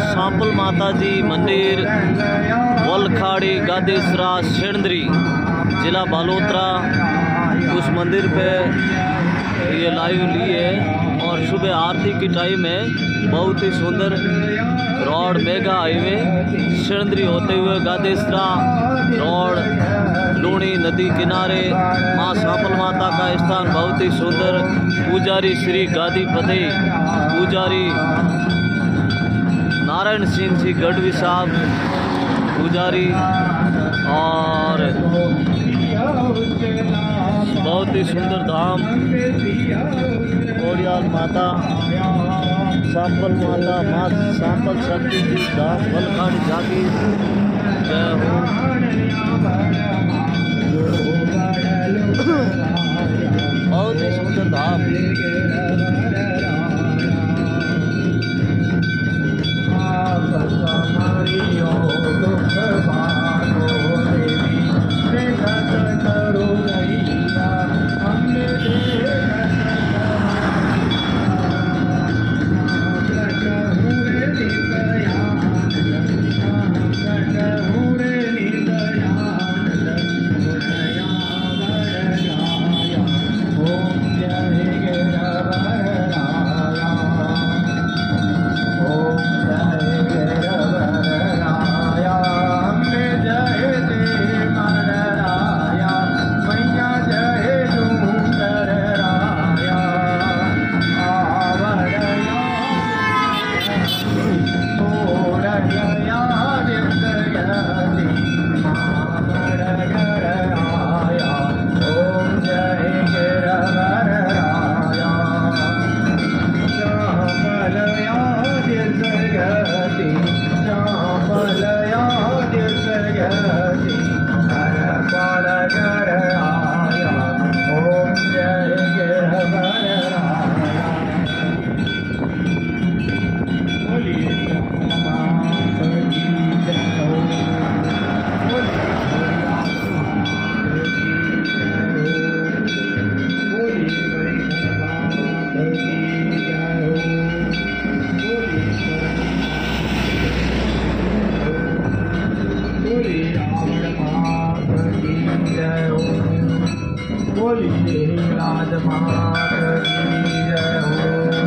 सांपल माता जी मंदिर वलखाड़ी गादेसरा शेंद्री जिला बालोतरा उस मंदिर पे ये लाइव ली है और सुबह आरती की टाइम है। बहुत ही सुंदर रोड मेगा हाईवे शेंद्री होते हुए गादेसरा रोड लूणी नदी किनारे माँ सांपल माता का स्थान बहुत ही सुंदर। पुजारी श्री गादीपति पुजारी नारायण सिंह जी गढ़वी साहब पुजारी और बहुत ही सुंदर धाम कोड़ियाल माता सांपल माता माँ सांपल शक्ति जी धाम वलखाड़ी जागी जय हो। बहुत ही सुंदर धाम राज मात की जय हो।